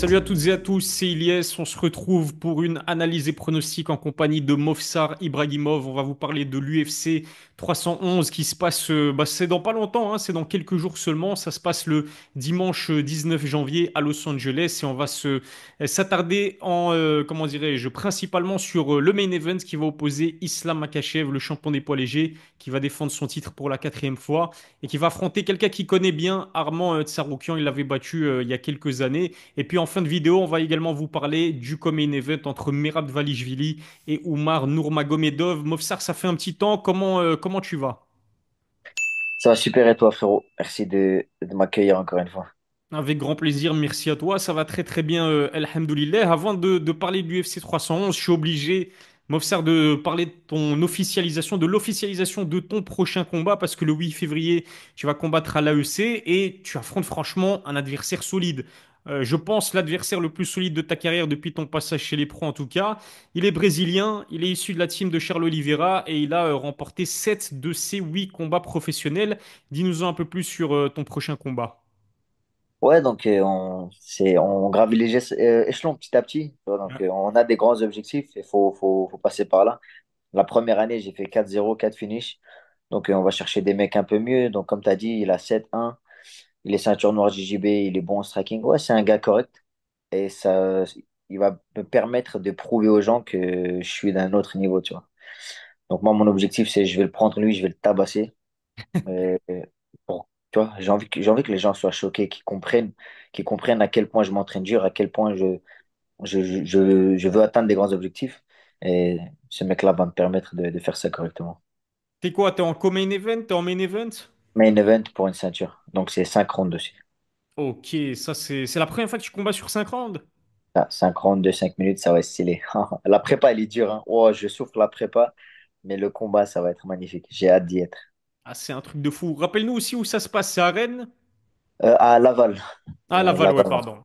Salut à toutes et à tous, c'est Ilyes. On se retrouve pour une analyse et pronostic en compagnie de Movsar Ibrahimov. On va vous parler de l'UFC 311 qui se passe, c'est dans pas longtemps, hein, c'est dans quelques jours seulement. Ça se passe le dimanche 19 janvier à Los Angeles et on va s'attarder comment dirais-je, principalement sur le main event qui va opposer Islam Makhachev, le champion des poids légers, qui va défendre son titre pour la quatrième fois et qui va affronter quelqu'un qui connaît bien, Arman Tsarukyan. Il l'avait battu il y a quelques années. Et puis en fin de vidéo, on va également vous parler du main event entre Merab Dvalishvili et Oumar Nurmagomedov. Movsar, ça fait un petit temps. Comment tu vas? Ça va super et toi, frérot? Merci de m'accueillir encore une fois. Avec grand plaisir, merci à toi. Ça va très très bien, Alhamdoulilah. Avant de parler de l'UFC 311, je suis obligé, Movsar, de parler de ton officialisation, de l'officialisation de ton prochain combat, parce que le 8 février, tu vas combattre à l'AEC et tu affrontes franchement un adversaire solide. Je pense l'adversaire le plus solide de ta carrière depuis ton passage chez les pros en tout cas. Il est brésilien, il est issu de la team de Charles Oliveira et il a remporté 7 de ses 8 combats professionnels. Dis-nous un peu plus sur ton prochain combat. Ouais, donc on gravit les échelons petit à petit. Tu vois. Donc on a des grands objectifs et faut passer par là. La première année, j'ai fait 4-0, 4 finishes. Donc on va chercher des mecs un peu mieux. Donc comme tu as dit, il a 7-1. Il est ceinture noire JJB, il est bon en striking. Ouais, c'est un gars correct. Et ça, il va me permettre de prouver aux gens que je suis d'un autre niveau, tu vois. Donc moi, mon objectif, c'est je vais le prendre lui, je vais le tabasser. Euh, Tu vois, j'ai envie que les gens soient choqués, qu'ils comprennent à quel point je m'entraîne dur, à quel point je veux atteindre des grands objectifs. Et ce mec-là va me permettre de faire ça correctement. T'es quoi? T'es en co-main event? T'es en main event? Main event pour une ceinture. Donc c'est 5 rounds dessus. Ok, ça c'est la première fois que tu combats sur 5 rounds? Ah, 5 rounds de 5 minutes, ça va être stylé. La prépa, elle est dure, hein. Oh, je souffre la prépa, mais le combat, ça va être magnifique. J'ai hâte d'y être. Ah, c'est un truc de fou. Rappelle-nous aussi où ça se passe, c'est à Rennes? À Laval. Ah, Laval, ouais, Laval. pardon.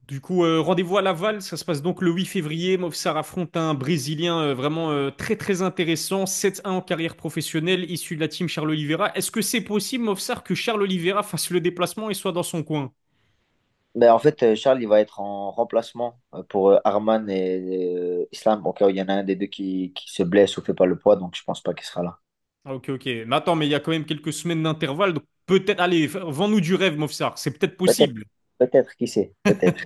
Du coup, rendez-vous à Laval, ça se passe donc le 8 février. Movsar affronte un Brésilien vraiment très très intéressant, 7-1 en carrière professionnelle, issu de la team Charles Oliveira. Est-ce que c'est possible, Movsar, que Charles Oliveira fasse le déplacement et soit dans son coin? Ben, en fait, Charles, il va être en remplacement pour Arman et Islam. Au cas où il y en a un des deux qui se blesse ou fait pas le poids, donc je pense pas qu'il sera là. Ah, ok, ok. Mais attends, mais il y a quand même quelques semaines d'intervalle, donc peut-être, allez, vends-nous du rêve, Movsar, c'est peut-être Peut-être, possible. peut-être, qui sait, peut-être.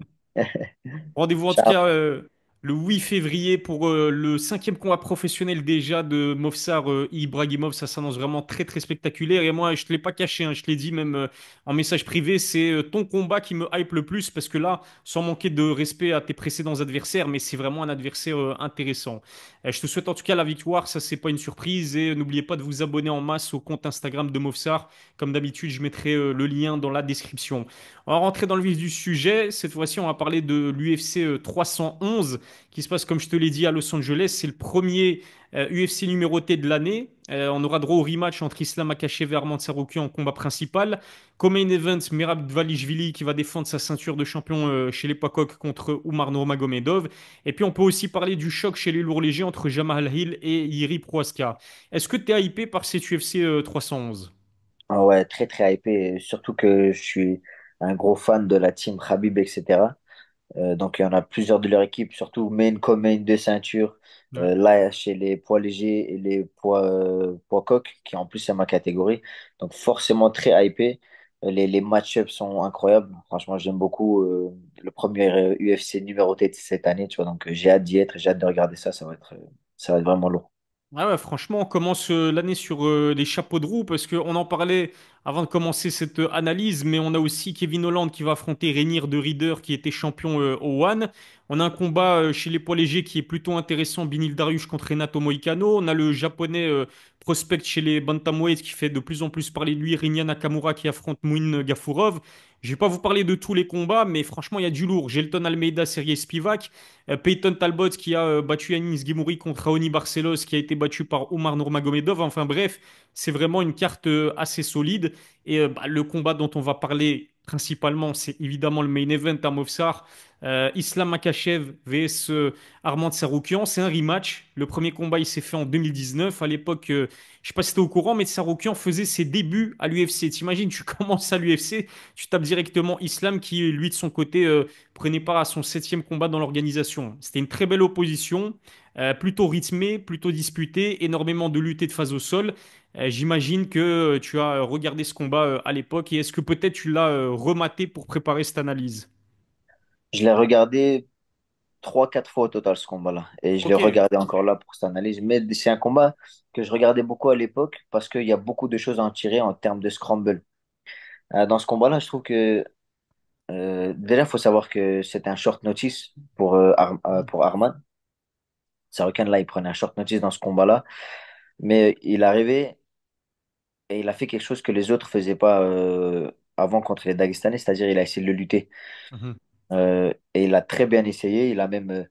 Rendez-vous en tout Charles, cas le 8 février pour le cinquième combat professionnel déjà de Movsar Ibrahimov. Ça s'annonce vraiment très très spectaculaire. Et moi, je te l'ai pas caché, hein, je te l'ai dit même en message privé, c'est ton combat qui me hype le plus parce que là, sans manquer de respect à tes précédents adversaires, mais c'est vraiment un adversaire intéressant. Je te souhaite en tout cas la victoire, ça c'est pas une surprise. Et n'oubliez pas de vous abonner en masse au compte Instagram de Movsar. Comme d'habitude, je mettrai le lien dans la description. On va rentrer dans le vif du sujet. Cette fois-ci, on va parler de l'UFC 311 qui se passe, comme je te l'ai dit, à Los Angeles. C'est le premier UFC numéroté de l'année. On aura droit au rematch entre Islam Makhachev et Arman Tsarukyan en combat principal. Comme main event, Merab Dvalishvili qui va défendre sa ceinture de champion chez les poids coqs contre Oumar Nurmagomedov. Et puis, on peut aussi parler du choc chez les lourds légers entre Jamal Hill et Yuri Prohaska. Est-ce que tu es hypé par cet UFC 311? ah ouais, très très hypé, surtout que je suis un gros fan de la team Khabib, etc. Donc il y en a plusieurs de leur équipe, surtout main comme main de ceinture. Là, chez les poids légers et les poids coqs, qui en plus c'est ma catégorie. Donc forcément très hypé. Les match-ups sont incroyables. Franchement, j'aime beaucoup le premier UFC numéroté de cette année, tu vois. Donc j'ai hâte d'y être, j'ai hâte de regarder ça. Ça va être vraiment lourd. Ouais, ouais, franchement, on commence l'année sur des chapeaux de roue parce qu'on en parlait avant de commencer cette analyse, mais on a aussi Kevin Holland qui va affronter Reinier de Ridder qui était champion au One. On a un combat chez les poids légers qui est plutôt intéressant, Binil Dariush contre Renato Moicano. On a le japonais prospect chez les bantamweight qui fait de plus en plus parler de lui, Rinya Nakamura qui affronte Mouin Gafurov. Je vais pas vous parler de tous les combats, mais franchement, il y a du lourd. Gelton Almeida, Sergey Spivak. Peyton Talbot qui a battu Yanis Guimouri contre Raoni Barcelos qui a été battu par Omar Nurmagomedov. Enfin bref, c'est vraiment une carte assez solide. Et le combat dont on va parler principalement, c'est évidemment le main event à Movsar. Islam Makhachev vs Armand Tsarukyan. C'est un rematch. Le premier combat, il s'est fait en 2019. À l'époque, je sais pas si tu es au courant, mais Tsarukyan faisait ses débuts à l'UFC. T'imagines, tu commences à l'UFC, tu tapes directement Islam qui, lui, de son côté, prenait part à son septième combat dans l'organisation. C'était une très belle opposition, plutôt rythmée, plutôt disputée, énormément de luttes et de phases au sol. J'imagine que tu as regardé ce combat à l'époque et est-ce que peut-être tu l'as rematé pour préparer cette analyse? Je l'ai regardé trois, quatre fois au total ce combat-là. Et je l'ai Ok. regardé encore là pour cette analyse. Mais c'est un combat que je regardais beaucoup à l'époque parce qu'il y a beaucoup de choses à en tirer en termes de scramble. Dans ce combat-là, je trouve que déjà, il faut savoir que c'était un short notice pour Arman. Sarukan, là, il prenait un short notice dans ce combat-là. Mais il est arrivé et il a fait quelque chose que les autres faisaient pas avant contre les Dagestanais, c'est-à-dire il a essayé de le lutter. Mhm. Et il a très bien essayé. Il a même, ouais,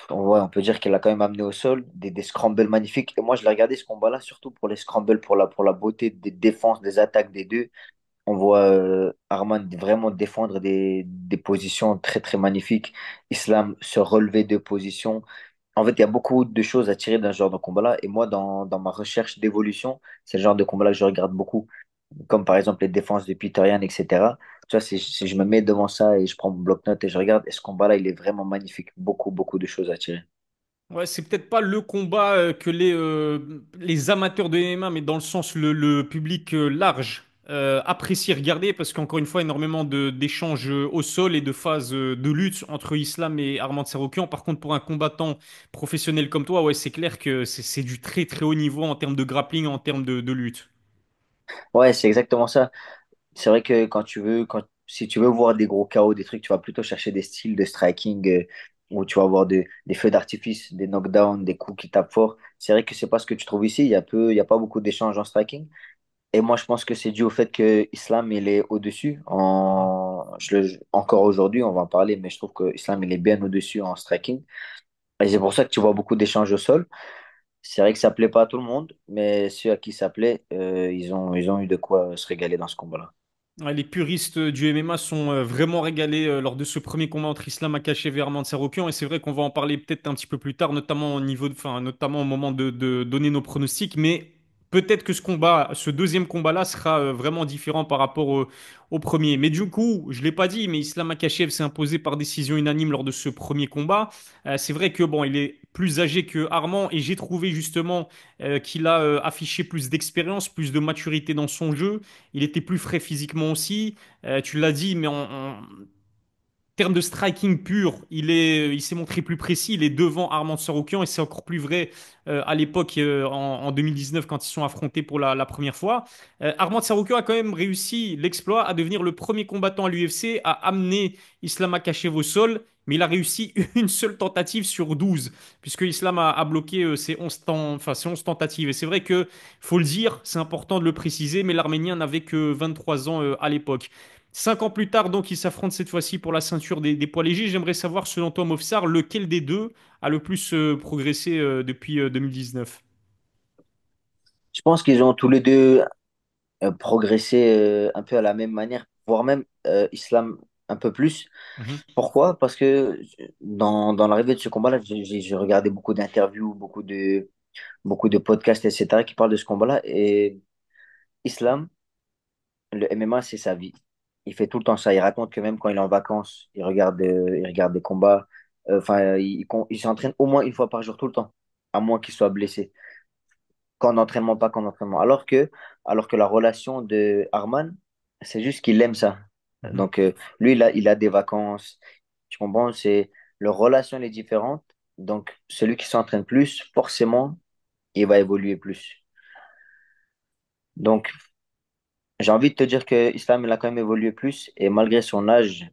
on peut dire qu'il a quand même amené au sol des scrambles magnifiques. Et moi, je l'ai regardé ce combat-là, surtout pour les scrambles, pour la beauté des défenses, des attaques des deux. On voit Arman vraiment défendre des positions très, très magnifiques. Islam se relever de positions. En fait, il y a beaucoup de choses à tirer d'un genre de combat-là. Et moi, dans ma recherche d'évolution, c'est le genre de combat-là que je regarde beaucoup. Comme par exemple les défenses de Peter Yan, etc. Tu vois, si je me mets devant ça et je prends mon bloc-notes et je regarde, et ce combat-là, il est vraiment magnifique. Beaucoup, beaucoup de choses à tirer. Ouais, c'est peut-être pas le combat que les amateurs de MMA, mais dans le sens le public large apprécie regarder parce qu'encore une fois, énormément d'échanges au sol et de phases de lutte entre Islam et Armand Tsarukyan. Par contre, pour un combattant professionnel comme toi, ouais, c'est clair que c'est du très très haut niveau en termes de grappling, en termes de lutte. Ouais, c'est exactement ça. C'est vrai que si tu veux voir des gros chaos, des trucs, tu vas plutôt chercher des styles de striking où tu vas avoir des feux d'artifice, des knockdowns, des coups qui tapent fort. C'est vrai que c'est pas ce que tu trouves ici. Il y a pas beaucoup d'échanges en striking. Et moi, je pense que c'est dû au fait que Islam, il est au-dessus. Encore aujourd'hui, on va en parler, mais je trouve que Islam, il est bien au-dessus en striking. Et c'est pour ça que tu vois beaucoup d'échanges au sol. C'est vrai que ça plaît pas à tout le monde, mais ceux à qui ça plaît, ils ont eu de quoi se régaler dans ce combat-là. Ouais, les puristes du MMA sont vraiment régalés lors de ce premier combat entre Islam Makhachev et Arman Tsarukyan et c'est vrai qu'on va en parler peut-être un petit peu plus tard, notamment au niveau enfin, notamment au moment de donner nos pronostics, mais peut-être que ce deuxième combat-là sera vraiment différent par rapport au premier. Mais du coup, je l'ai pas dit, mais Islam Makhachev s'est imposé par décision unanime lors de ce premier combat. C'est vrai que bon, il est plus âgé que Arman et j'ai trouvé justement qu'il a affiché plus d'expérience, plus de maturité dans son jeu. Il était plus frais physiquement aussi. Tu l'as dit, mais en termes de striking pur, il s'est montré plus précis. Il est devant Armand Tsarukyan et c'est encore plus vrai à l'époque, en 2019, quand ils sont affrontés pour la première fois. Armand Tsarukyan a quand même réussi l'exploit à devenir le premier combattant à l'UFC à amener Islam Makhachev au sol. Mais il a réussi une seule tentative sur 12, puisque Islam a bloqué ses 11 tentatives. Et c'est vrai que, faut le dire, c'est important de le préciser, mais l'Arménien n'avait que 23 ans à l'époque. 5 ans plus tard, donc, ils s'affrontent cette fois-ci pour la ceinture des poids légers. J'aimerais savoir, selon toi, Mofsar, lequel des deux a le plus progressé depuis 2019? Je pense qu'ils ont tous les deux progressé un peu à la même manière, voire même Islam un peu plus. Mhm, Pourquoi? Parce que dans l'arrivée de ce combat-là, j'ai regardé beaucoup d'interviews, beaucoup de podcasts, etc., qui parlent de ce combat-là. Et Islam, le MMA, c'est sa vie. Il fait tout le temps ça. Il raconte que même quand il est en vacances, il regarde des combats. Enfin, il s'entraîne au moins une fois par jour, tout le temps, à moins qu'il soit blessé. Qu'en entraînement, pas qu'en entraînement. Alors que la relation de Arman, c'est juste qu'il aime ça. mhm, Donc, lui, il a des vacances. Tu comprends? Leur relation elle est différente. Donc, celui qui s'entraîne plus, forcément, il va évoluer plus. Donc, j'ai envie de te dire que Islam, il a quand même évolué plus. Et malgré son âge,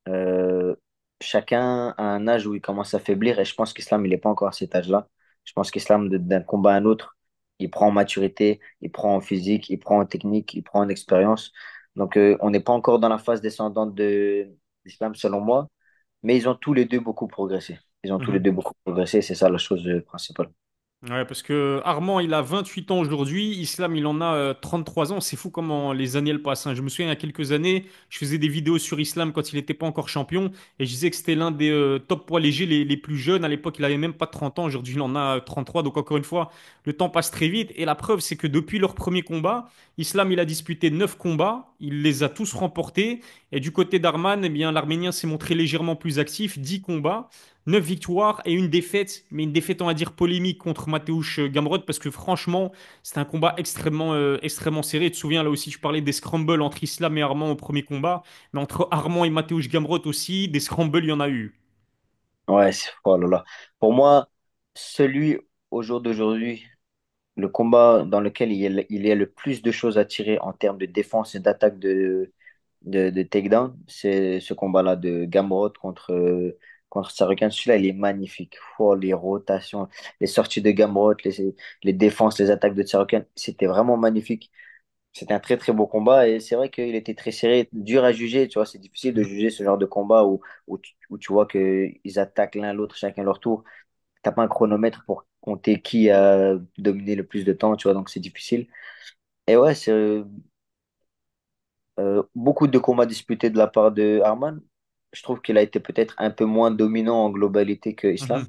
euh, chacun a un âge où il commence à faiblir. Et je pense qu'Islam, il n'est pas encore à cet âge-là. Je pense qu'Islam, d'un combat à un autre, il prend en maturité, il prend en physique, il prend en technique, il prend en expérience. Donc, on n'est pas encore dans la phase descendante d'Islam, selon moi. Mais ils ont tous les deux beaucoup progressé. Ils ont tous les mhm. deux beaucoup progressé. C'est ça la chose principale. Ouais, parce que Armand, il a 28 ans aujourd'hui, Islam, il en a 3 ans. C'est fou comment les années elles passent, hein. Je me souviens, il y a quelques années, je faisais des vidéos sur Islam quand il n'était pas encore champion et je disais que c'était l'un des top poids légers les plus jeunes. À l'époque, il avait même pas 30 ans. Aujourd'hui, il en a 33. Donc, encore une fois, le temps passe très vite. Et la preuve, c'est que depuis leur premier combat, Islam, il a disputé 9 combats. Il les a tous remportés. Et du côté d'Arman, eh bien, l'Arménien s'est montré légèrement plus actif. 10 combats. 9 victoires et une défaite, mais une défaite, on va dire, polémique contre Mateusz Gamrot, parce que franchement, c'était un combat extrêmement serré. Tu te souviens, là aussi, je parlais des scrambles entre Islam et Armand au premier combat, mais entre Armand et Mateusz Gamrot aussi, des scrambles, il y en a eu. Ouais, oh là là. Pour moi, celui au jour d'aujourd'hui, le combat dans lequel il y a le plus de choses à tirer en termes de défense et d'attaque de takedown, c'est ce combat-là de Gamrot contre Sarukan. Celui-là, il est magnifique. Oh, les rotations, les sorties de Gamrot, les défenses, les attaques de Sarukan, c'était vraiment magnifique. C'était un très très beau combat et c'est vrai qu'il était très serré, dur à juger, tu vois, c'est difficile de Mhm. juger ce genre de combat où tu vois qu'ils attaquent l'un l'autre chacun leur tour. T'as pas un chronomètre pour compter qui a dominé le plus de temps, tu vois, donc c'est difficile. Et ouais, c'est beaucoup de combats disputés de la part de Arman. Je trouve qu'il a été peut-être un peu moins dominant en globalité que Islam. Mhm.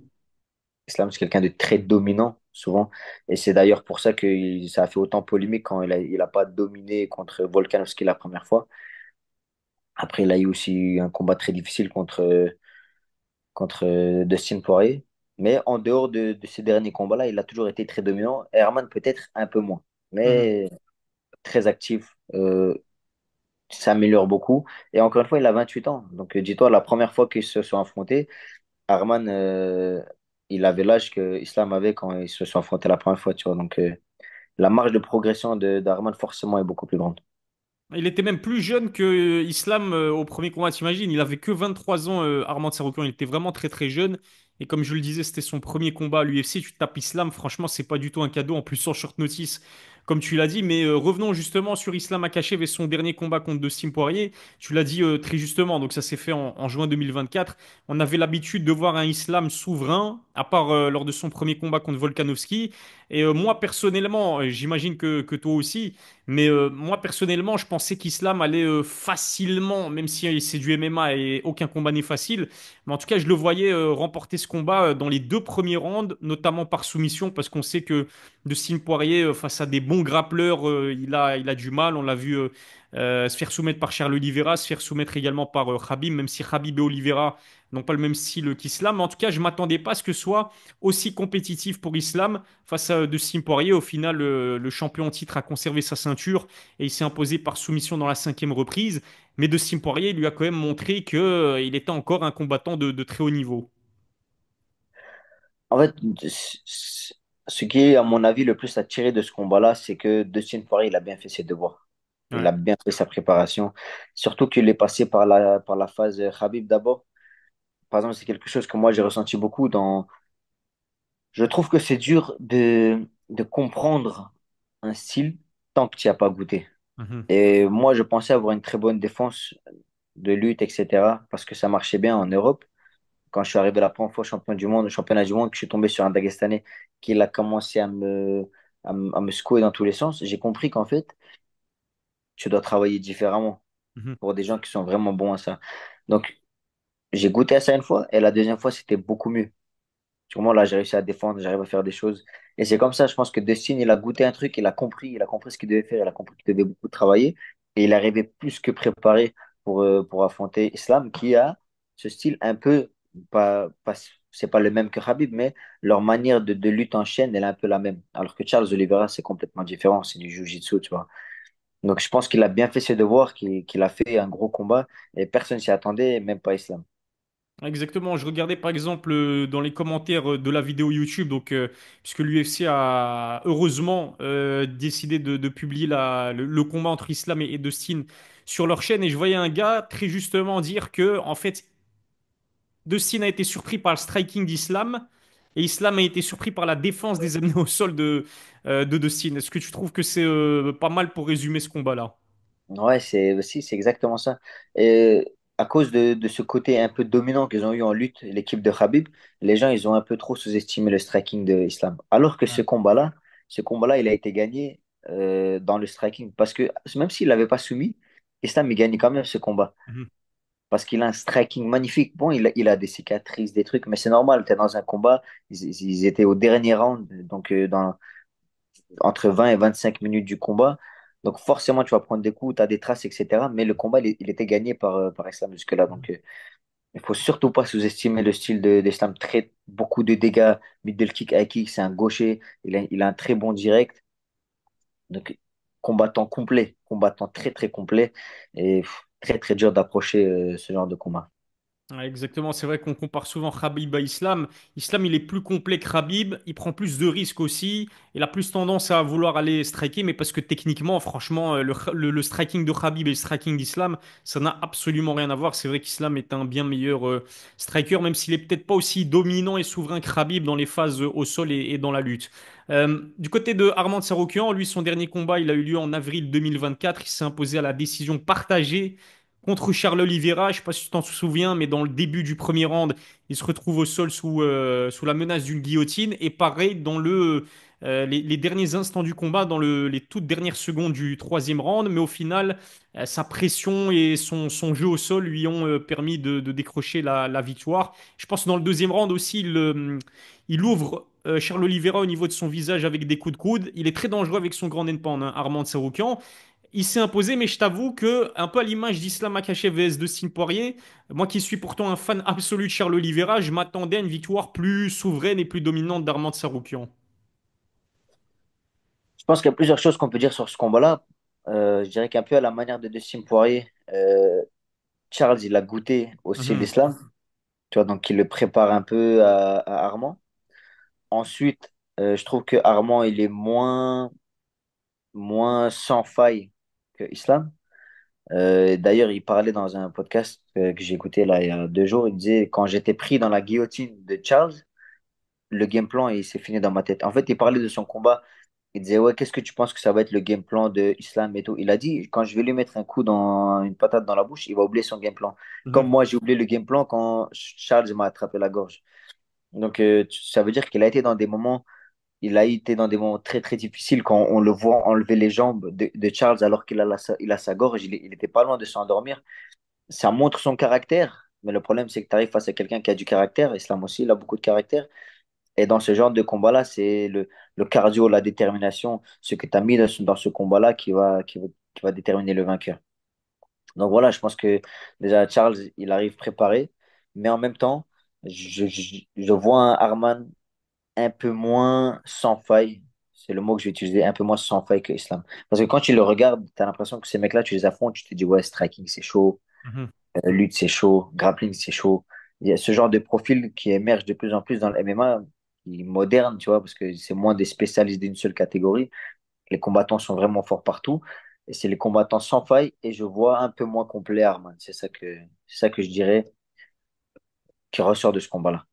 Islam, c'est quelqu'un de très dominant, souvent. Et c'est d'ailleurs pour ça que ça a fait autant polémique quand il a pas dominé contre Volkanovski la première fois. Après, il a eu aussi un combat très difficile contre Dustin Poirier. Mais en dehors de ces derniers combats-là, il a toujours été très dominant. Herman, peut-être un peu moins, Mhm. mais très actif, s'améliore beaucoup. Et encore une fois, il a 28 ans. Donc, dis-toi, la première fois qu'ils se sont affrontés, Herman, il avait l'âge que Islam avait quand ils se sont affrontés la première fois, tu vois. Donc, la marge de progression d'Herman, forcément, est beaucoup plus grande. Il était même plus jeune que Islam au premier combat, t'imagines? Il avait que 23 ans, Armand Tsarukyan. Il était vraiment très jeune. Et comme je le disais, c'était son premier combat à l'UFC. Tu tapes Islam, franchement, c'est pas du tout un cadeau. En plus, sans short notice, comme tu l'as dit. Mais revenons justement sur Islam Makhachev et son dernier combat contre Dustin Poirier. Tu l'as dit très justement. Donc, ça s'est fait en juin 2024. On avait l'habitude de voir un Islam souverain, à part lors de son premier combat contre Volkanovski. Et moi, personnellement, j'imagine que toi aussi. Mais moi, personnellement, je pensais qu'Islam allait facilement, même si c'est du MMA et aucun combat n'est facile. Mais en tout cas, je le voyais remporter ce combat dans les 2 premiers rounds, notamment par soumission, parce qu'on sait que Dustin Poirier, face à des bons grappleurs, il a du mal. On l'a vu se faire soumettre par Charles Oliveira, se faire soumettre également par Khabib, même si Khabib et Oliveira n'ont pas le même style qu'Islam. Mais en tout cas, je m'attendais pas à ce que ce soit aussi compétitif pour Islam face à Dustin Poirier. Au final, le champion en titre a conservé sa ceinture et il s'est imposé par soumission dans la 5e reprise. Mais Dustin Poirier lui a quand même montré que, il était encore un combattant de très haut niveau. En fait, ce qui est, à mon avis, le plus à tirer de ce combat-là, c'est que Dustin Poirier, il a bien fait ses devoirs. Il Ouais. a bien fait sa préparation. Surtout qu'il est passé par la phase Khabib d'abord. Par exemple, c'est quelque chose que moi, j'ai ressenti beaucoup dans... Je trouve que c'est dur de comprendre un style tant que tu n'y as pas goûté. Mhm. Et moi, je pensais avoir une très bonne défense de lutte, etc. parce que ça marchait bien en Europe. Quand je suis arrivé la première fois champion du monde, au championnat du monde, que je suis tombé sur un Dagestanais qui a commencé à me secouer dans tous les sens, j'ai compris qu'en fait, tu dois travailler différemment Mhm. pour des gens qui sont vraiment bons à ça. Donc, j'ai goûté à ça une fois et la deuxième fois, c'était beaucoup mieux. Sûrement, là, j'ai réussi à défendre, j'arrive à faire des choses. Et c'est comme ça, je pense que Dustin, il a goûté un truc, il a compris ce qu'il devait faire, il a compris qu'il devait beaucoup travailler. Et il est arrivé plus que préparé pour affronter Islam, qui a ce style un peu, c'est pas le même que Khabib, mais leur manière de lutte en chaîne, elle est un peu la même. Alors que Charles Oliveira, c'est complètement différent, c'est du jiu-jitsu, tu vois. Donc je pense qu'il a bien fait ses devoirs, qu'il a fait un gros combat, et personne s'y attendait, même pas Islam. Exactement. Je regardais par exemple dans les commentaires de la vidéo YouTube, donc puisque l'UFC a heureusement décidé de publier le combat entre Islam et Dustin sur leur chaîne, et je voyais un gars très justement dire que en fait Dustin a été surpris par le striking d'Islam et Islam a été surpris par la défense des amenés au sol de Dustin. Est-ce que tu trouves que c'est pas mal pour résumer ce combat-là? Ouais, c'est exactement ça. à cause de ce côté un peu dominant qu'ils ont eu en lutte, l'équipe de Khabib, les gens, ils ont un peu trop sous-estimé le striking de Islam. Alors que ce combat-là, il a été gagné dans le striking. Parce que même s'il l'avait pas soumis, Islam, il gagnait quand même ce combat. Mhm. Parce qu'il a un striking magnifique. Bon, il a des cicatrices, des trucs, mais c'est normal. Tu es dans un combat, ils étaient au dernier round, donc entre 20 et 25 minutes du combat. Donc forcément, tu vas prendre des coups, tu as des traces, etc. Mais le combat, il était gagné par Islam jusque-là. Donc il faut surtout pas sous-estimer le style d'Islam. Très, beaucoup de dégâts, middle kick, high kick, c'est un gaucher. Il a un très bon direct. Donc combattant très très complet. Et très très dur d'approcher ce genre de combat. Ouais, exactement, c'est vrai qu'on compare souvent Khabib à Islam. Islam, il est plus complet que Khabib, il prend plus de risques aussi, il a plus tendance à vouloir aller striker, mais parce que techniquement, franchement, le striking de Khabib et le striking d'Islam, ça n'a absolument rien à voir. C'est vrai qu'Islam est un bien meilleur striker, même s'il est peut-être pas aussi dominant et souverain que Khabib dans les phases au sol et dans la lutte. Du côté de Armand Tsarukyan, lui, son dernier combat, il a eu lieu en avril 2024. Il s'est imposé à la décision partagée contre Charles Oliveira. Je sais pas si tu t'en souviens, mais dans le début du premier round, il se retrouve au sol sous la menace d'une guillotine. Et pareil, les derniers instants du combat, dans les toutes dernières secondes du troisième round. Mais au final, sa pression et son jeu au sol lui ont permis de décrocher la victoire. Je pense que dans le deuxième round aussi, il ouvre Charles Oliveira au niveau de son visage avec des coups de coude. Il est très dangereux avec son grand endpoint, hein, Armand Tsarukyan. Il s'est imposé, mais je t'avoue que, un peu à l'image d'Islam Makhachev vs Dustin Poirier, moi qui suis pourtant un fan absolu de Charles Oliveira, je m'attendais à une victoire plus souveraine et plus dominante d'Armand Tsarukyan. Je pense qu'il y a plusieurs choses qu'on peut dire sur ce combat-là. Je dirais qu'un peu à la manière de Dustin Poirier, Charles, il a goûté au style Mhm, d'Islam. Tu vois, donc il le prépare un peu à Armand. Ensuite, je trouve que Armand, il est moins sans faille que Islam. D'ailleurs, il parlait dans un podcast que j'ai écouté là il y a 2 jours. Il disait, quand j'étais pris dans la guillotine de Charles, le game plan, il s'est fini dans ma tête. En fait, il parlait de son combat. Il disait, ouais, qu'est-ce que tu penses que ça va être le game plan de Islam et tout? Il a dit, quand je vais lui mettre un coup dans une patate dans la bouche, il va oublier son game plan. Comme mhm. moi, j'ai oublié le game plan quand Charles m'a attrapé la gorge. Donc, ça veut dire qu'il a été dans des moments, il a été dans des moments très, très difficiles quand on le voit enlever les jambes de Charles alors qu'il a sa gorge, il était pas loin de s'endormir. Ça montre son caractère, mais le problème, c'est que tu arrives face à quelqu'un qui a du caractère. Islam aussi, il a beaucoup de caractère. Et dans ce genre de combat-là, c'est le cardio, la détermination, ce que tu as mis dans ce combat-là qui va déterminer le vainqueur. Donc voilà, je pense que déjà Charles, il arrive préparé, mais en même temps, je vois un Arman un peu moins sans faille. C'est le mot que je vais utiliser, un peu moins sans faille que Islam. Parce que quand tu le regardes, tu as l'impression que ces mecs-là, tu les affrontes, tu te dis, ouais, striking, c'est chaud, Mhm. lutte, c'est chaud, grappling, c'est chaud. Il y a ce genre de profil qui émerge de plus en plus dans le MMA, qui est moderne, tu vois, parce que c'est moins des spécialistes d'une seule catégorie. Les combattants sont vraiment forts partout. Et c'est les combattants sans faille, et je vois un peu moins complet Arman. C'est ça que je dirais qui ressort de ce combat-là.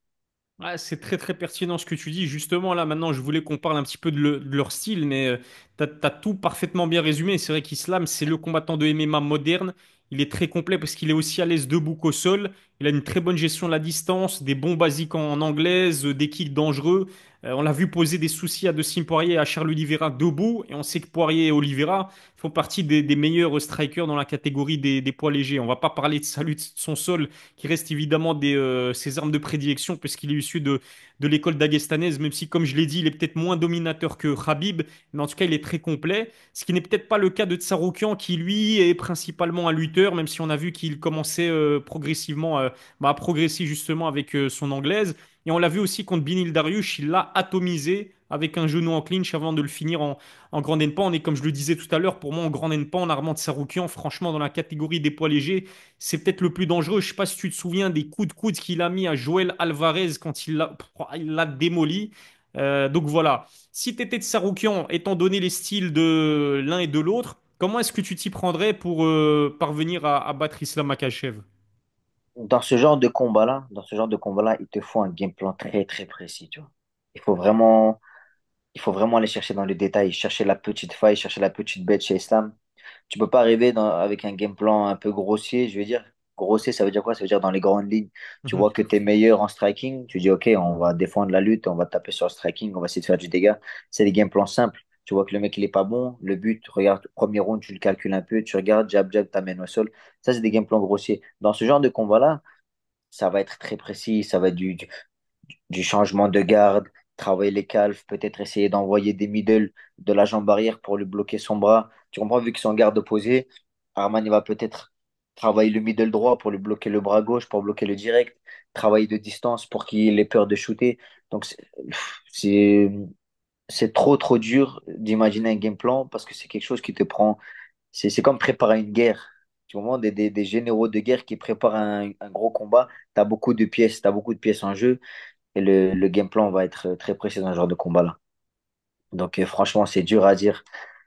Ouais, c'est très très pertinent ce que tu dis. Justement, là maintenant, je voulais qu'on parle un petit peu de leur style, mais t'as tout parfaitement bien résumé. C'est vrai qu'Islam, c'est le combattant de MMA moderne. Il est très complet parce qu'il est aussi à l'aise debout qu'au sol. Il a une très bonne gestion de la distance, des bons basiques en anglaise, des kicks dangereux. On l'a vu poser des soucis à Dustin Poirier et à Charles Oliveira debout. Et on sait que Poirier et Oliveira font partie des meilleurs strikers dans la catégorie des poids légers. On va pas parler de sa lutte, de son sol qui reste évidemment ses armes de prédilection, puisqu'il est issu de l'école dagestanaise, même si, comme je l'ai dit, il est peut-être moins dominateur que Khabib, mais en tout cas, il est très complet. Ce qui n'est peut-être pas le cas de Tsarukyan, qui lui est principalement un lutteur, même si on a vu qu'il commençait progressivement à progresser justement avec son anglaise. Et on l'a vu aussi contre Binil Dariush, il l'a atomisé avec un genou en clinch avant de le finir en grand endpoint. Et comme je le disais tout à l'heure, pour moi, en grand endpoint, Armand Tsarukyan, franchement, dans la catégorie des poids légers, c'est peut-être le plus dangereux. Je sais pas si tu te souviens des coups de coude qu'il a mis à Joël Alvarez quand il l'a démoli. Donc voilà. Si tu étais de Saroukian, étant donné les styles de l'un et de l'autre, comment est-ce que tu t'y prendrais pour parvenir à battre Islam Makhachev? Dans ce genre de combat-là, il te faut un game plan très, très précis, tu vois. Il faut vraiment, il faut vraiment aller chercher dans le détail, chercher la petite faille, chercher la petite bête chez Islam. Tu peux pas arriver avec un game plan un peu grossier, je veux dire. Grossier, ça veut dire quoi? Ça veut dire dans les grandes lignes. Tu Mhm. vois que tu es meilleur en striking, tu dis, OK, on va défendre la lutte, on va taper sur le striking, on va essayer de faire du dégât. C'est des game plans simples. Tu vois que le mec, il est pas bon. Le but, regarde, premier round, tu le calcules un peu, tu regardes, jab, jab, t'amènes au sol. Ça, c'est des game plans grossiers. Dans ce genre de combat-là, ça va être très précis, ça va être du changement de garde, travailler les calfs, peut-être essayer d'envoyer des middle de la jambe arrière pour lui bloquer son bras. Tu comprends, vu qu'ils sont en garde opposée, Arman il va peut-être travailler le middle droit pour lui bloquer le bras gauche, pour bloquer le direct, travailler de distance pour qu'il ait peur de shooter. Donc c'est c'est trop dur d'imaginer un game plan parce que c'est quelque chose qui te prend. C'est comme préparer une guerre. Tu vois, des généraux de guerre qui préparent un gros combat. Tu as beaucoup de pièces, tu beaucoup de pièces en jeu. Et le game plan va être très précis dans ce genre de combat-là. Donc, franchement, c'est dur à dire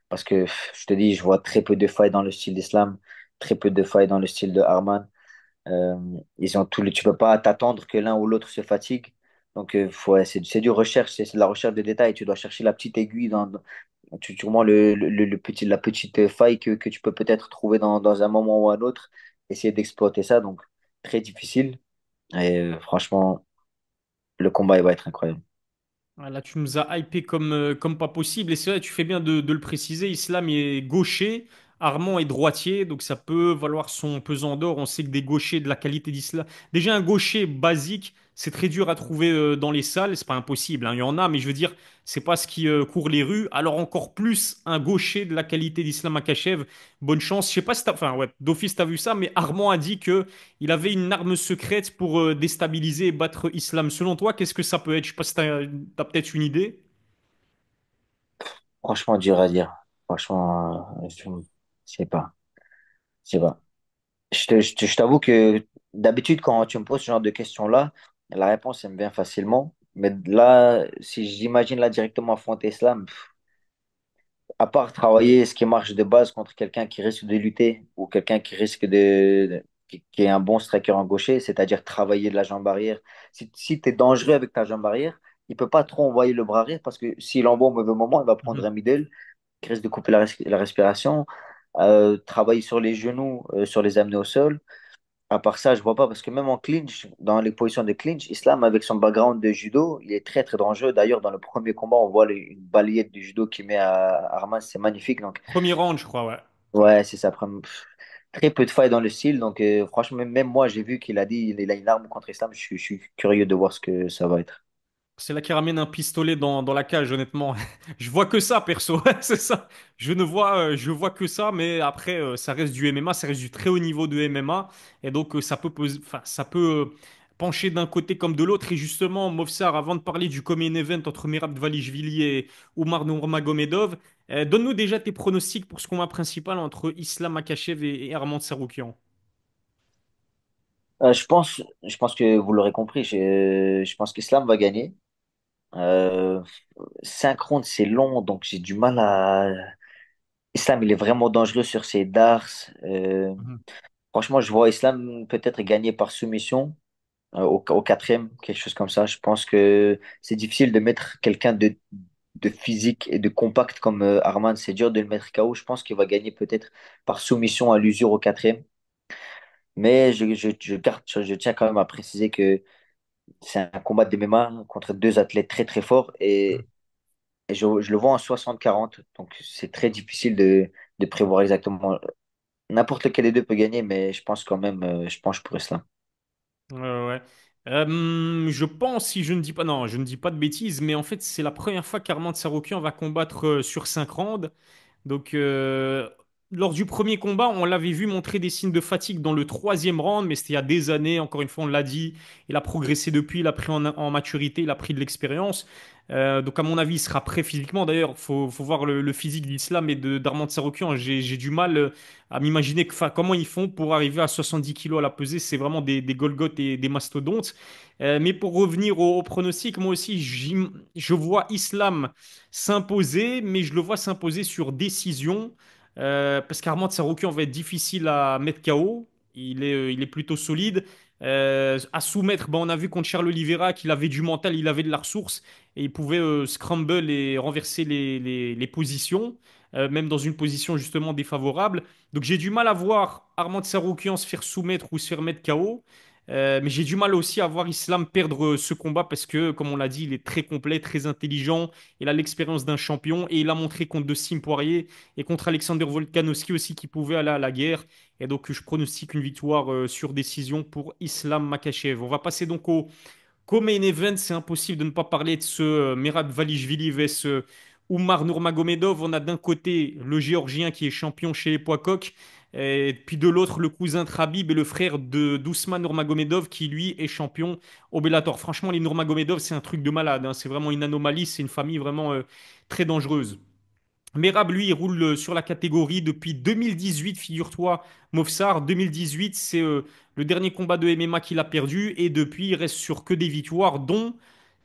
parce que je te dis, je vois très peu de failles dans le style d'Islam, très peu de failles dans le style de Arman. Euh, ils ont tous les... Tu peux pas t'attendre que l'un ou l'autre se fatigue. Donc, ouais, c'est du recherche, c'est de la recherche de détails. Tu dois chercher la petite aiguille tu vois la petite faille que tu peux peut-être trouver dans un moment ou un autre. Essayer d'exploiter ça. Donc, très difficile. Et franchement, le combat, il va être incroyable. Ah, là, tu nous as hypé comme pas possible. Et c'est vrai, tu fais bien de le préciser. Islam est gaucher, Armand est droitier. Donc, ça peut valoir son pesant d'or. On sait que des gauchers de la qualité d'Islam. Déjà, un gaucher basique, c'est très dur à trouver dans les salles. C'est pas impossible, hein. Il y en a, mais je veux dire, c'est pas ce qui court les rues. Alors, encore plus un gaucher de la qualité d'Islam Makhachev. Bonne chance. Je sais pas si t'as. Enfin, ouais, d'office, t'as vu ça, mais Armand a dit que il avait une arme secrète pour déstabiliser et battre Islam. Selon toi, qu'est-ce que ça peut être? Je sais pas si t'as peut-être une idée. Franchement, dur à dire. Franchement, je sais pas. Je sais pas. Je t'avoue que d'habitude, quand tu me poses ce genre de questions-là, la réponse, elle me vient facilement. Mais là, si j'imagine là directement affronter Islam, à part travailler ce qui marche de base contre quelqu'un qui risque de lutter ou quelqu'un qui risque qui est un bon striker en gaucher, c'est-à-dire travailler de la jambe arrière. Si tu es dangereux avec ta jambe arrière, il peut pas trop envoyer le bras arrière parce que s'il envoie au mauvais moment, il va prendre un Mhm. middle qui risque de couper la respiration. Travailler sur les genoux, sur les amener au sol. À part ça, je vois pas parce que même en clinch, dans les positions de clinch, Islam, avec son background de judo, il est très dangereux. D'ailleurs, dans le premier combat, on voit une balayette du judo qu'il met à Arman, c'est magnifique. Donc, Premier round, je crois, ouais. ouais, c'est ça. Très peu de failles dans le style. Donc, franchement, même moi, j'ai vu qu'il a dit il a une arme contre Islam. Je suis curieux de voir ce que ça va être. C'est là qui ramène un pistolet dans la cage, honnêtement. Je vois que ça, perso. C'est ça. Je vois que ça, mais après, ça reste du MMA, ça reste du très haut niveau de MMA. Et donc, enfin, ça peut pencher d'un côté comme de l'autre. Et justement, Movsar, avant de parler du Common Event entre Merab Dvalishvili et Oumar Nurmagomedov, donne-nous déjà tes pronostics pour ce combat principal entre Islam Makhachev et Arman Tsarukyan. Je pense que vous l'aurez compris. Je pense qu'Islam va gagner. Euh, 5 rounds, c'est long, donc j'ai du mal à. Islam, il est vraiment dangereux sur ses dards. Mhm. Franchement, je vois Islam peut-être gagner par soumission au quatrième, quelque chose comme ça. Je pense que c'est difficile de mettre quelqu'un de physique et de compact comme Arman. C'est dur de le mettre KO. Je pense qu'il va gagner peut-être par soumission à l'usure au quatrième. Mais je tiens quand même à préciser que c'est un combat de MMA contre deux athlètes très forts et je le vois en 60-40. Donc c'est très difficile de prévoir exactement. N'importe lequel des deux peut gagner, mais je pense quand même, je penche pour Islam. Ouais. Je pense, si je ne dis pas, non, je ne dis pas de bêtises, mais en fait, c'est la première fois qu'Armand Tsarukyan va combattre sur 5 rounds. Donc, lors du premier combat, on l'avait vu montrer des signes de fatigue dans le troisième round, mais c'était il y a des années. Encore une fois, on l'a dit. Il a progressé depuis, il a pris en maturité, il a pris de l'expérience. Donc, à mon avis, il sera prêt physiquement. D'ailleurs, faut voir le physique d'Islam et d'Armand Tsarukyan. J'ai du mal à m'imaginer enfin, comment ils font pour arriver à 70 kilos à la pesée. C'est vraiment des Golgoth et des mastodontes. Mais pour revenir au pronostic, moi aussi, je vois Islam s'imposer, mais je le vois s'imposer sur décision, parce qu'Armand Tsarukyan va être difficile à mettre KO. Il est plutôt solide. À soumettre, ben, on a vu contre Charles Oliveira qu'il avait du mental, il avait de la ressource et il pouvait scramble et renverser les positions. même dans une position justement défavorable. Donc j'ai du mal à voir Armand Tsarukyan se faire soumettre ou se faire mettre KO. Mais j'ai du mal aussi à voir Islam perdre ce combat parce que, comme on l'a dit, il est très complet, très intelligent. Il a l'expérience d'un champion et il a montré contre Dustin Poirier et contre Alexander Volkanovski aussi qu'il pouvait aller à la guerre. Et donc, je pronostique une victoire sur décision pour Islam Makhachev. On va passer donc au main event. C'est impossible de ne pas parler de ce Merab Valishvili vs Oumar Nurmagomedov. On a d'un côté le Géorgien qui est champion chez les poids coqs, et puis de l'autre le cousin de Khabib et le frère de d'Ousmane Nurmagomedov qui lui est champion au Bellator. Franchement, les Nurmagomedov, c'est un truc de malade, hein. C'est vraiment une anomalie, c'est une famille vraiment très dangereuse. Merab, lui, il roule sur la catégorie depuis 2018, figure-toi, Movsar. 2018, c'est le dernier combat de MMA qu'il a perdu. Et depuis, il reste sur que des victoires, dont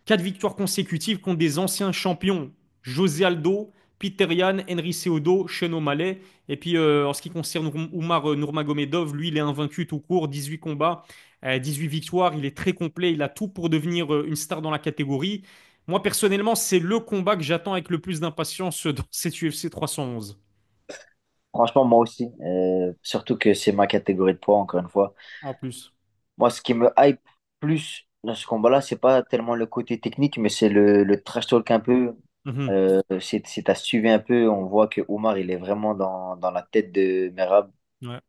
4 victoires consécutives contre des anciens champions. José Aldo, Peter Yan, Henry Cejudo, Sean O'Malley. Et puis, en ce qui concerne Oumar Nurmagomedov, lui, il est invaincu tout court, 18 combats, 18 victoires. Il est très complet, il a tout pour devenir une star dans la catégorie. Moi, personnellement, c'est le combat que j'attends avec le plus d'impatience dans cette UFC 311. Franchement, moi aussi. Surtout que c'est ma catégorie de poids, encore une fois. En plus. Moi, ce qui me hype plus dans ce combat-là, c'est pas tellement le côté technique, mais c'est le trash talk un peu. Mhm. Si t'as suivi un peu, on voit que Omar, il est vraiment dans la tête de Merab. Ouais.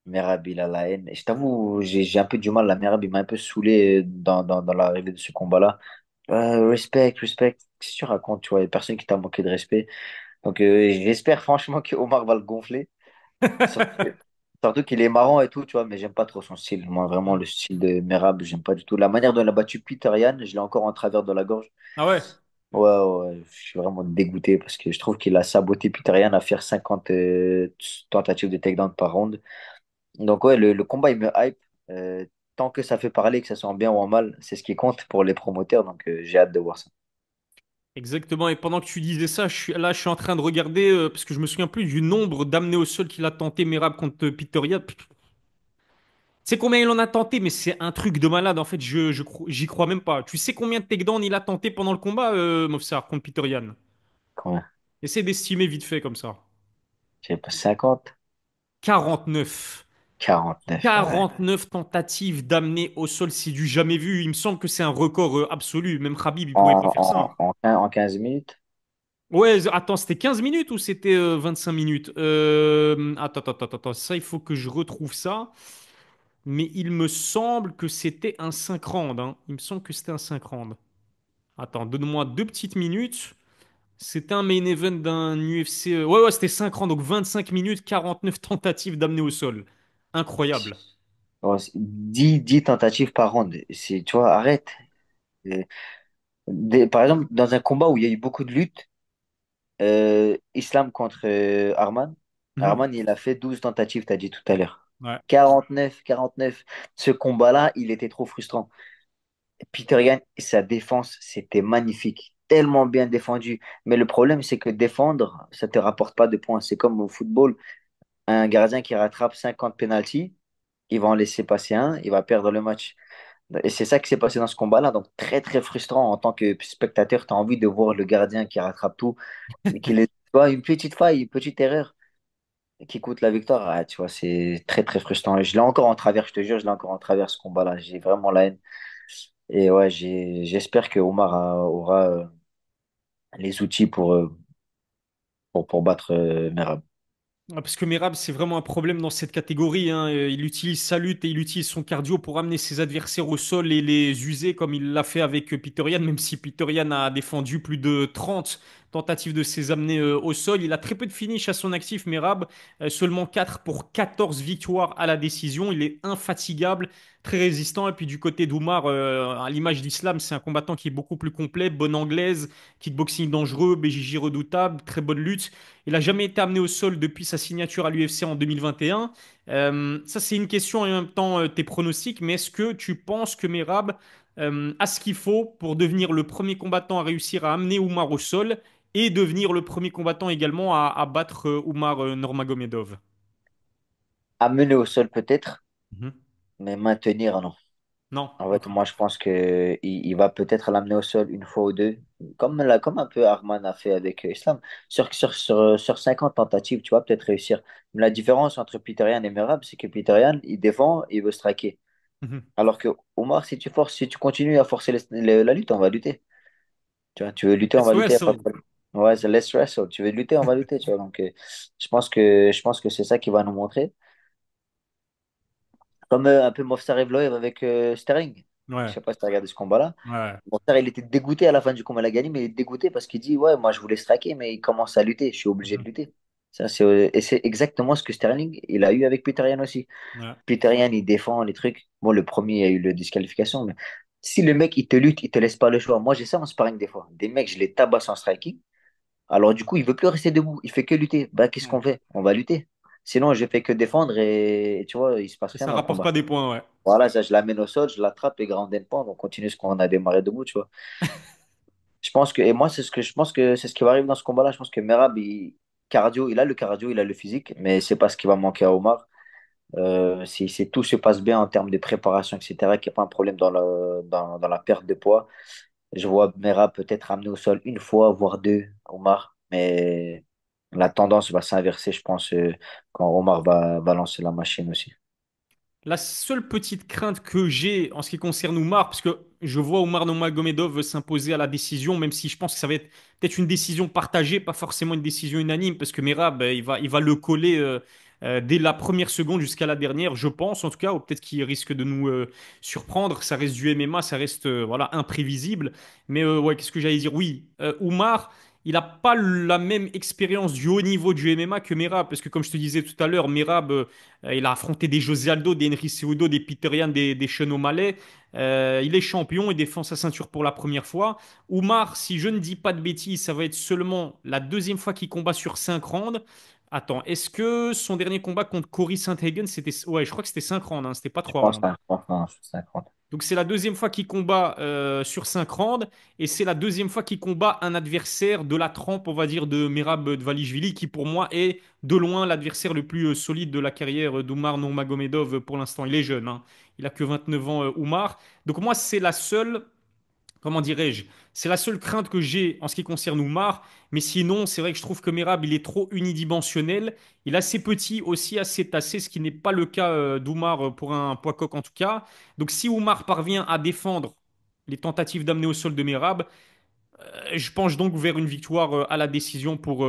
Merab, il a la haine. Et je t'avoue, j'ai un peu du mal. La Merab, il m'a un peu saoulé dans l'arrivée de ce combat-là. Respect. Qu'est-ce que tu racontes, tu vois? Il y a personne qui t'a manqué de respect. Donc, j'espère franchement que Omar va le gonfler. Surtout, surtout qu'il est marrant et tout, tu vois, mais j'aime pas trop son style. Moi, vraiment, le style de Merab, j'aime pas du tout. La manière dont il a battu Peter Yan, je l'ai encore en travers de la gorge. Ah ouais. Ouais, je suis vraiment dégoûté parce que je trouve qu'il a saboté Peter Yan à faire 50 tentatives de takedown par round. Donc, ouais, le combat, il me hype. Euh, Tant que ça fait parler, que ça soit en bien ou en mal, c'est ce qui compte pour les promoteurs. Donc, j'ai hâte de voir ça. Exactement. Et pendant que tu disais ça, je suis en train de regarder, parce que je me souviens plus du nombre d'amenés au sol qu'il a tenté Merab contre Peter Yan. Tu sais combien il en a tenté, mais c'est un truc de malade. En fait, j'y crois même pas. Tu sais combien de takedowns il a tenté pendant le combat, Movsar, contre Peter Yan? Combien? Essaie d'estimer vite fait comme ça. Je sais pas, 50? 49. 49, ouais. 49 tentatives d'amener au sol, c'est du jamais vu. Il me semble que c'est un record absolu. Même Khabib, il pouvait pas En, faire ça, hein. en 15 minutes? Ouais, attends, c'était 15 minutes ou c'était 25 minutes? Attends. Ça, il faut que je retrouve ça. Mais il me semble que c'était un 5 rounds, hein. Il me semble que c'était un 5 rounds. Attends, donne-moi 2 petites minutes. C'était un main event d'un UFC. Ouais, c'était 5 rounds, donc 25 minutes, 49 tentatives d'amener au sol. Incroyable. Oh, 10 tentatives par round. Tu vois, arrête. Euh, Par exemple, dans un combat où il y a eu beaucoup de luttes, Islam contre Arman, Mhm. Arman, il a fait 12 tentatives, t'as dit tout à l'heure. Ouais. 49. Ce combat-là, il était trop frustrant. Peter Yan, sa défense, c'était magnifique. Tellement bien défendu. Mais le problème, c'est que défendre, ça te rapporte pas de points. C'est comme au football, un gardien qui rattrape 50 pénaltys, il va en laisser passer un, il va perdre le match. Et c'est ça qui s'est passé dans ce combat-là. Donc, très, très frustrant en tant que spectateur. Tu as envie de voir le gardien qui rattrape tout, mais qu'il est, tu vois, une petite faille, une petite erreur qui coûte la victoire. Ah, tu vois, c'est très, très frustrant. Et je l'ai encore en travers, je te jure, je l'ai encore en travers ce combat-là. J'ai vraiment la haine. Et ouais, j'espère que Omar aura les outils pour battre Merab. Ah, parce que Merab, c'est vraiment un problème dans cette catégorie, hein. Il utilise sa lutte et il utilise son cardio pour amener ses adversaires au sol et les user comme il l'a fait avec Peter Yan, même si Peter Yan a défendu plus de 30 tentatives de ses amener au sol. Il a très peu de finish à son actif, Merab. Seulement 4 pour 14 victoires à la décision. Il est infatigable, très résistant. Et puis du côté d'Oumar, à l'image d'Islam, c'est un combattant qui est beaucoup plus complet, bonne anglaise, kickboxing dangereux, BJJ redoutable, très bonne lutte. Il n'a jamais été amené au sol depuis sa signature à l'UFC en 2021. Ça, c'est une question et en même temps tes pronostics. Mais est-ce que tu penses que Merab a ce qu'il faut pour devenir le premier combattant à réussir à amener Oumar au sol et devenir le premier combattant également à battre Oumar Nurmagomedov? Amener au sol peut-être, Mhm. mais maintenir, non. Non, En fait, ok. moi, je pense que il va peut-être l'amener au sol une fois ou deux, comme un peu Arman a fait avec Islam. Sur 50 tentatives, tu vas peut-être réussir. Mais la différence entre Piterian et Merab, c'est que Piterian, il défend, il veut striker. Mhm. Alors que Omar, si tu continues à forcer la lutte, on va lutter. Tu vois, tu veux lutter, on Let's va lutter, y a pas de wrestle. problème. Ouais, c'est let's wrestle. Tu veux lutter, on va lutter, tu vois. Donc, je pense que c'est ça qui va nous montrer. Comme un peu Movsar Evloev avec Sterling. Je Ouais, sais pas si tu as regardé ce combat-là. ouais. Movsar, il était dégoûté à la fin du combat, il a gagné, mais il est dégoûté parce qu'il dit, ouais, moi je voulais striker, mais il commence à lutter, je suis obligé de Mhm. lutter. Et c'est exactement ce que Sterling, il a eu avec Peter Yan aussi. Ouais, Peter Yan, il défend les trucs. Bon, le premier, il y a eu le disqualification, mais si le mec, il te lutte, il te laisse pas le choix. Moi, j'ai ça en sparring des fois. Des mecs, je les tabasse en striking. Alors, du coup, il veut plus rester debout. Il fait que lutter. Bah, qu'est-ce qu'on ouais. fait? On va lutter. Sinon, je fais que défendre et tu vois, il se passe Et rien ça dans le rapporte combat. pas des points, ouais. Voilà, ça, je l'amène au sol, je l'attrape et grand endpoint. On continue ce qu'on a démarré debout, tu vois. Je pense que, et moi, c'est ce que je pense que c'est ce qui va arriver dans ce combat-là. Je pense que Merab, cardio, il a le cardio, il a le physique, mais c'est pas ce qui va manquer à Omar. Si tout se passe bien en termes de préparation, etc., qu'il n'y a pas un problème dans la perte de poids, je vois Merab peut-être amener au sol une fois, voire deux, Omar, mais la tendance va s'inverser, je pense, quand Omar va lancer la machine aussi. La seule petite crainte que j'ai en ce qui concerne Oumar, parce que je vois Oumar Nurmagomedov s'imposer à la décision, même si je pense que ça va être peut-être une décision partagée, pas forcément une décision unanime, parce que Merab, il va le coller dès la première seconde jusqu'à la dernière, je pense en tout cas, ou peut-être qu'il risque de nous surprendre. Ça reste du MMA, ça reste voilà imprévisible. Mais ouais, qu'est-ce que j'allais dire? Oui, Oumar. Il n'a pas la même expérience du haut niveau du MMA que Merab, parce que comme je te disais tout à l'heure, Merab, il a affronté des José Aldo, des Henry Cejudo, des Peter Yan, des Sean O'Malley. Il est champion, il défend sa ceinture pour la première fois. Oumar, si je ne dis pas de bêtises, ça va être seulement la deuxième fois qu'il combat sur 5 rounds. Attends, est-ce que son dernier combat contre Cory Sandhagen, c'était... Ouais, je crois que c'était 5 rounds, hein, c'était pas Je 3 pense, rounds. hein, je pense, non, je suis 50. Donc c'est la deuxième fois qu'il combat sur 5 rounds et c'est la deuxième fois qu'il combat un adversaire de la trempe, on va dire, de Merab Dvalishvili, qui pour moi est de loin l'adversaire le plus solide de la carrière d'Oumar Nurmagomedov pour l'instant. Il est jeune, hein. Il a que 29 ans, Oumar. Donc moi, c'est la seule, comment dirais-je, c'est la seule crainte que j'ai en ce qui concerne Oumar. Mais sinon, c'est vrai que je trouve que Merab, il est trop unidimensionnel. Il est assez petit, aussi assez tassé, ce qui n'est pas le cas d'Oumar pour un poids coq en tout cas. Donc si Oumar parvient à défendre les tentatives d'amener au sol de Merab, je penche donc vers une victoire à la décision pour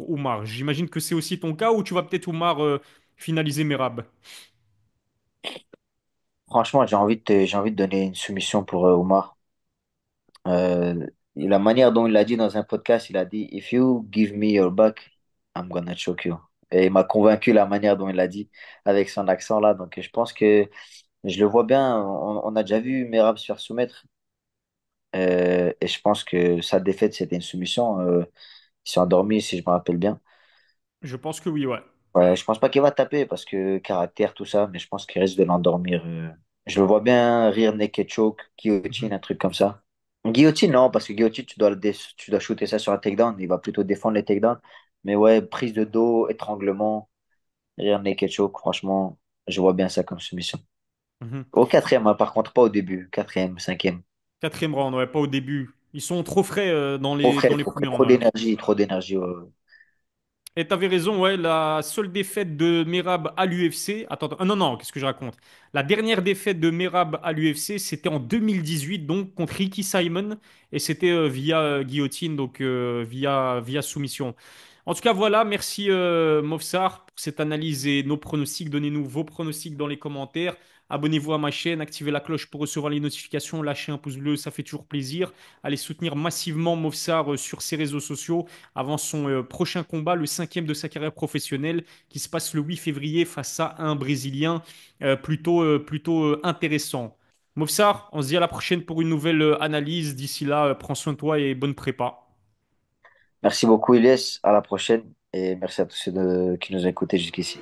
Oumar. J'imagine que c'est aussi ton cas ou tu vas peut-être Oumar finaliser Merab. Franchement, j'ai envie de donner une soumission pour Omar. La manière dont il l'a dit dans un podcast, il a dit, If you give me your back, I'm gonna choke you. Et il m'a convaincu la manière dont il l'a dit avec son accent là. Donc je pense que je le vois bien. On a déjà vu Merab se faire soumettre. Et je pense que sa défaite, c'était une soumission. Il s'est endormi, si je me rappelle bien. Je pense que oui, ouais. Ouais, je pense pas qu'il va taper parce que caractère, tout ça, mais je pense qu'il risque de l'endormir. Je le vois bien rire naked choke, Mhm. guillotine, un truc comme ça. Guillotine, non, parce que guillotine, tu dois shooter ça sur un takedown. Il va plutôt défendre les takedowns. Mais ouais, prise de dos, étranglement, rire naked choke, franchement, je vois bien ça comme soumission. Mhm. Au quatrième, hein, par contre, pas au début. Quatrième, cinquième. Quatrième round, ouais, pas au début. Ils sont trop frais Trop frais, dans les trop frais, premiers rounds, trop ouais. d'énergie, trop d'énergie. Ouais, ouais. Et t'avais raison, ouais, la seule défaite de Merab à l'UFC. Attends, attends, non, non, qu'est-ce que je raconte? La dernière défaite de Merab à l'UFC, c'était en 2018, donc contre Ricky Simon, et c'était via guillotine, donc via soumission. En tout cas, voilà, merci Mofsar pour cette analyse et nos pronostics. Donnez-nous vos pronostics dans les commentaires. Abonnez-vous à ma chaîne, activez la cloche pour recevoir les notifications, lâchez un pouce bleu, ça fait toujours plaisir. Allez soutenir massivement Mofsar sur ses réseaux sociaux avant son prochain combat, le cinquième de sa carrière professionnelle, qui se passe le 8 février face à un Brésilien plutôt intéressant. Mofsar, on se dit à la prochaine pour une nouvelle analyse. D'ici là, prends soin de toi et bonne prépa. Merci beaucoup, Ilyes. À la prochaine. Et merci à tous ceux qui nous ont écoutés jusqu'ici.